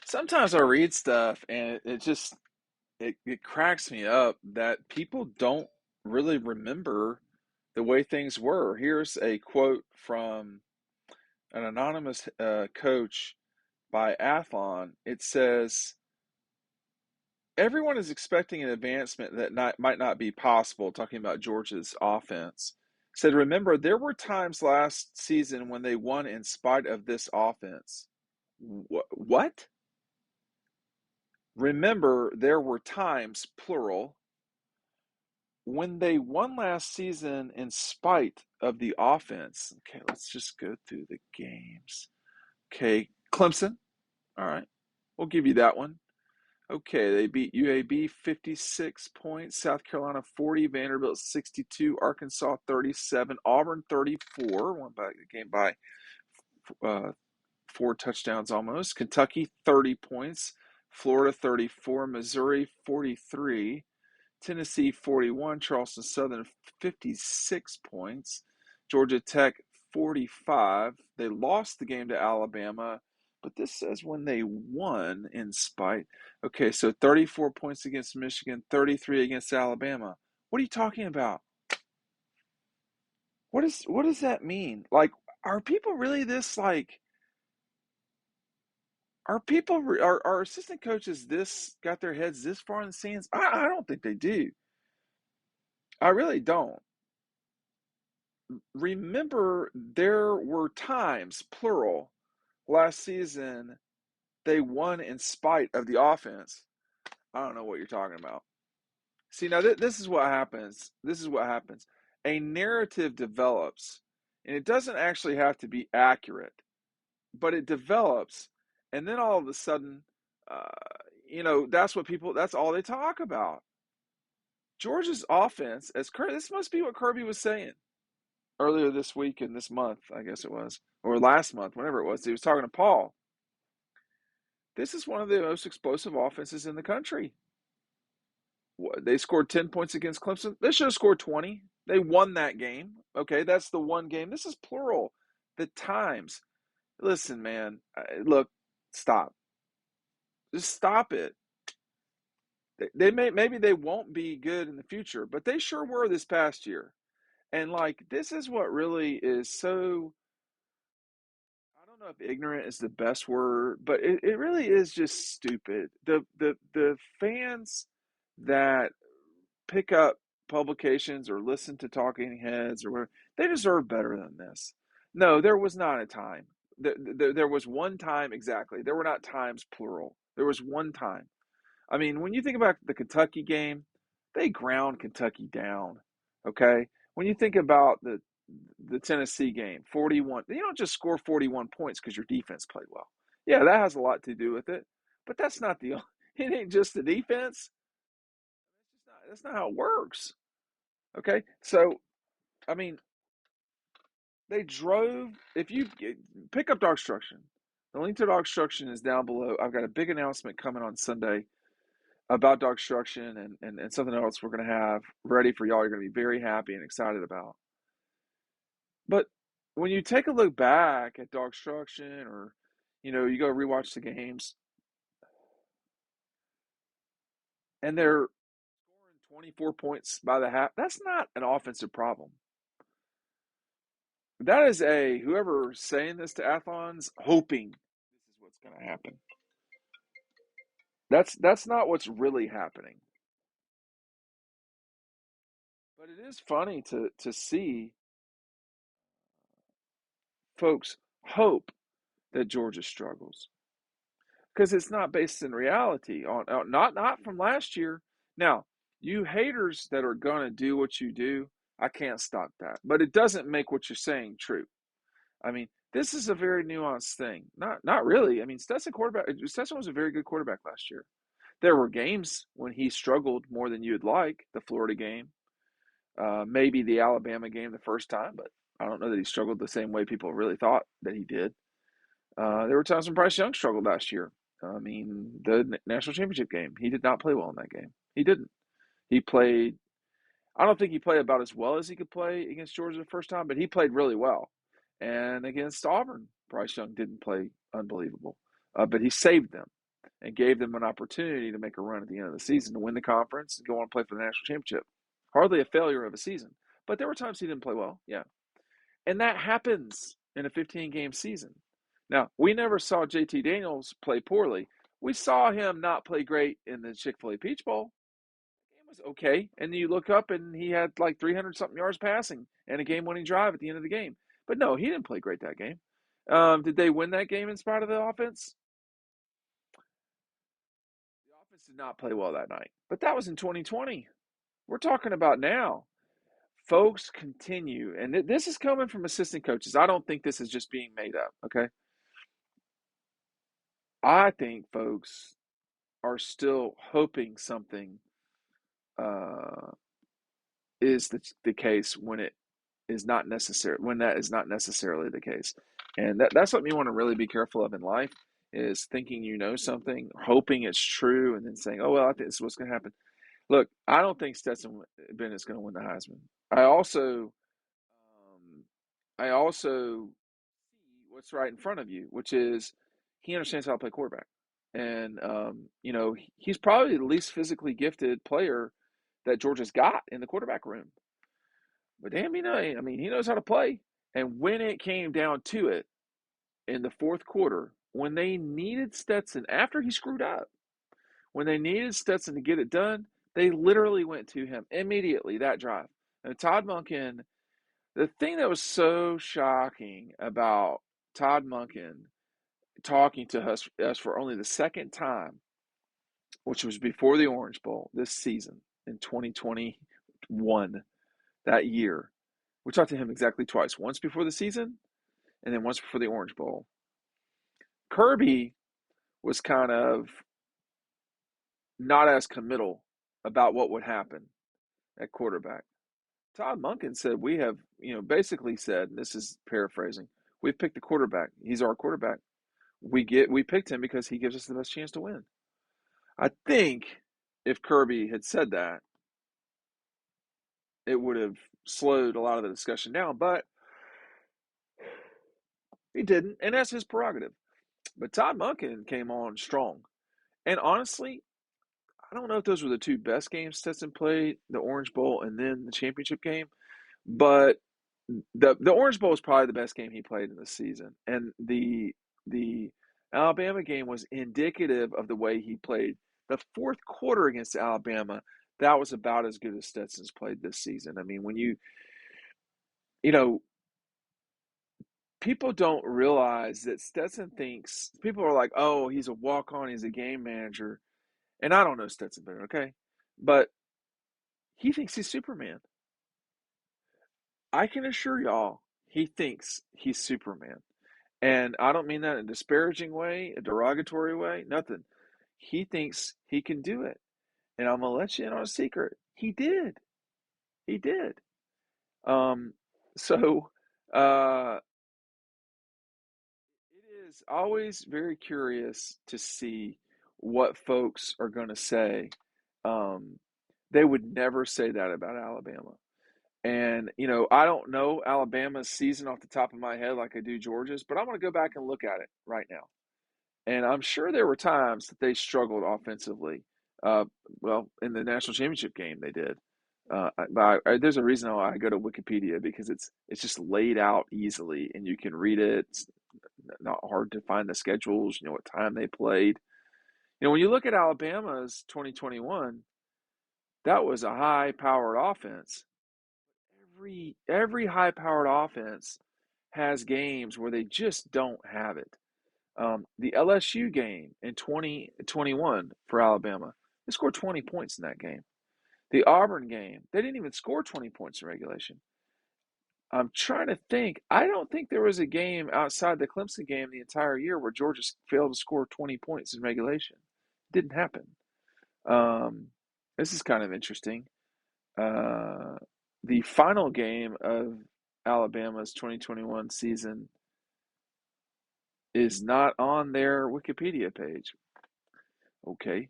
Sometimes I read stuff and it just it cracks me up that people don't really remember the way things were. Here's a quote from an anonymous coach by Athlon. It says, "Everyone is expecting an advancement that might not be possible," talking about Georgia's offense. Said, "Remember, there were times last season when they won in spite of this offense." What? Remember, there were times, plural, when they won last season in spite of the offense. Okay, let's just go through the games. Okay, Clemson. All right, we'll give you that one. Okay, they beat UAB 56 points, South Carolina 40, Vanderbilt 62, Arkansas 37, Auburn 34. Won by the game by uh, 4 touchdowns almost. Kentucky 30 points, Florida 34, Missouri 43. Tennessee 41, Charleston Southern 56 points, Georgia Tech 45. They lost the game to Alabama, but this says when they won in spite. Okay, so 34 points against Michigan, 33 against Alabama. What are you talking about? What does that mean? Like, are people really this like? Are people are assistant coaches this got their heads this far in the sands? I don't think they do. I really don't. Remember, there were times, plural, last season they won in spite of the offense. I don't know what you're talking about. See, now this is what happens. This is what happens. A narrative develops, and it doesn't actually have to be accurate, but it develops, and then all of a sudden, uh, that's all they talk about. Georgia's offense, this must be what Kirby was saying earlier this week and this month, I guess it was, or last month, whenever it was. He was talking to Paul. This is one of the most explosive offenses in the country. They scored 10 points against Clemson. They should have scored 20. They won that game. Okay, that's the one game. This is plural. The times. Listen, man, look, stop. Just stop it. Maybe they won't be good in the future, but they sure were this past year. And like this is what really is so, I don't know if ignorant is the best word, but it really is just stupid. The fans that pick up publications or listen to talking heads or whatever, they deserve better than this. No, there was not a time. There was one time exactly. There were not times plural. There was one time. I mean, when you think about the Kentucky game, they ground Kentucky down. Okay, when you think about the Tennessee game, 41. You don't just score 41 points because your defense played well. Yeah, that has a lot to do with it, but that's not the. It ain't just the defense. That's not how it works. Okay, so I mean, they drove. If you pick up DAWGSTRUCTION, the link to DAWGSTRUCTION is down below. I've got a big announcement coming on Sunday about DAWGSTRUCTION and something else we're going to have ready for y'all. You're going to be very happy and excited about. But when you take a look back at DAWGSTRUCTION, or you go rewatch the games, and they're scoring 24 points by the half, that's not an offensive problem. That is a whoever's saying this to Athlon's hoping this is what's going to happen. That's not what's really happening. But it is funny to see folks hope that Georgia struggles because it's not based in reality on not from last year. Now, you haters that are going to do what you do, I can't stop that. But it doesn't make what you're saying true. I mean, this is a very nuanced thing. Not really. I mean, Stetson was a very good quarterback last year. There were games when he struggled more than you'd like. The Florida game, maybe the Alabama game the first time, but I don't know that he struggled the same way people really thought that he did. There were times when Bryce Young struggled last year. I mean, the national championship game, he did not play well in that game. He didn't. He played. I don't think he played about as well as he could play against Georgia the first time, but he played really well. And against Auburn, Bryce Young didn't play unbelievable, but he saved them. and gave them an opportunity to make a run at the end of the season to win the conference and go on and play for the national championship. Hardly a failure of a season. But there were times he didn't play well, yeah. And that happens in a 15-game season. Now, we never saw JT Daniels play poorly. We saw him not play great in the Chick-fil-A Peach Bowl. The game was okay. And then you look up and he had like 300-something yards passing and a game-winning drive at the end of the game. But no, he didn't play great that game. Did they win that game in spite of the offense? The offense did not play well that night. But that was in 2020. We're talking about now. Folks continue, and this is coming from assistant coaches. I don't think this is just being made up, okay? I think folks are still hoping something uh, is the case when it is not necessary, when that is not necessarily the case. And that's something you want to really be careful of in life, is thinking you know something, hoping it's true, and then saying, oh, well, I think this is what's going to happen. Look, I don't think Stetson Bennett is going to win the Heisman. I also see what's right in front of you, which is he understands how to play quarterback. And, he's probably the least physically gifted player that Georgia's got in the quarterback room. But damn, he knows how to play. And when it came down to it in the fourth quarter, when they needed Stetson, after he screwed up, when they needed Stetson to get it done, they literally went to him immediately that drive. And Todd Monken, the thing that was so shocking about Todd Monken talking to us for only the second time, which was before the Orange Bowl this season in 2021, that year. We talked to him exactly twice, once before the season and then once before the Orange Bowl. Kirby was kind of not as committal about what would happen at quarterback. Todd Monken said, we have, basically said, and this is paraphrasing, we've picked the quarterback. He's our quarterback. We picked him because he gives us the best chance to win. I think if Kirby had said that, it would have slowed a lot of the discussion down, but he didn't, and that's his prerogative. But Todd Monken came on strong. And honestly, I don't know if those were the two best games Stetson played, the Orange Bowl and then the championship game, but the Orange Bowl was probably the best game he played in the season. And the Alabama game was indicative of the way he played. The fourth quarter against Alabama, that was about as good as Stetson's played this season. I mean, when you know, people don't realize that Stetson thinks, people are like, oh, he's a walk-on, he's a game manager. And I don't know Stetson better, okay? But he thinks he's Superman. I can assure y'all, he thinks he's Superman. And I don't mean that in a disparaging way, a derogatory way, nothing. He thinks he can do it. And I'm going to let you in on a secret. He did. He did. Um, so uh, it is always very curious to see what folks are going to say. They would never say that about Alabama. And, I don't know Alabama's season off the top of my head like I do Georgia's, but I'm going to go back and look at it right now. And I'm sure there were times that they struggled offensively. Uh, well, in the national championship game, they did. There's a reason why I go to Wikipedia, because it's just laid out easily and you can read it. It's not hard to find the schedules, what time they played. When you look at Alabama's 2021, that was a high-powered offense. Every high-powered offense has games where they just don't have it. The LSU game in 2021 for Alabama, they scored 20 points in that game. The Auburn game, they didn't even score 20 points in regulation. I'm trying to think. I don't think there was a game outside the Clemson game the entire year where Georgia failed to score 20 points in regulation. It didn't happen. This is kind of interesting. The final game of Alabama's 2021 season is not on their Wikipedia page. Okay,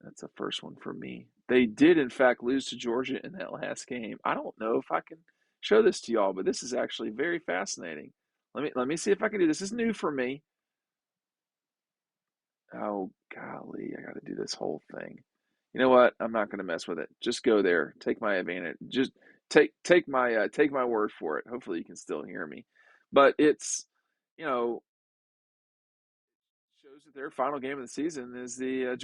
that's the first one for me. They did, in fact, lose to Georgia in that last game. I don't know if I can show this to y'all, but this is actually very fascinating. Let me see if I can do this. This is new for me. Oh, golly, I got to do this whole thing. You know what? I'm not going to mess with it. Just go there. Take my advantage. Just take my word for it. Hopefully, you can still hear me. But it's, you know, shows that their final game of the season is the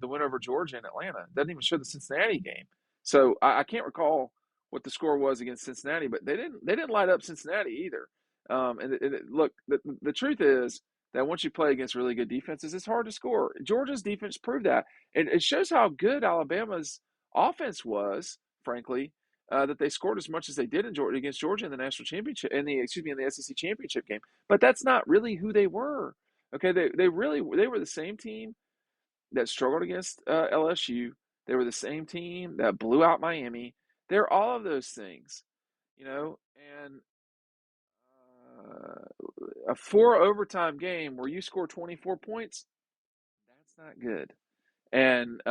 win over Georgia in Atlanta. It doesn't even show the Cincinnati game. So I can't recall what the score was against Cincinnati, but they didn't light up Cincinnati either. Look, the truth is that once you play against really good defenses, it's hard to score. Georgia's defense proved that. It shows how good Alabama's offense was, frankly, that they scored as much as they did in Georgia against Georgia in the national championship in the SEC championship game. But that's not really who they were. Okay, they were the same team that struggled against LSU. They were the same team that blew out Miami. They're all of those things, you know. And a four overtime game where you score 24 points, that's not good. And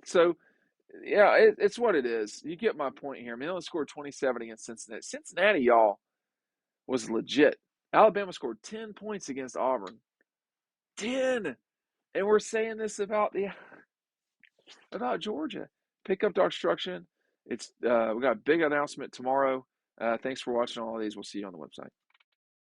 so yeah, it's what it is. You get my point here. I mean, they only scored 27 against Cincinnati. Cincinnati, y'all, was legit. Alabama scored 10 points against Auburn. 10. And we're saying this about Georgia. Pick up DAWGSTRUCTION. It's we got a big announcement tomorrow. Thanks for watching all of these. We'll see you on the website.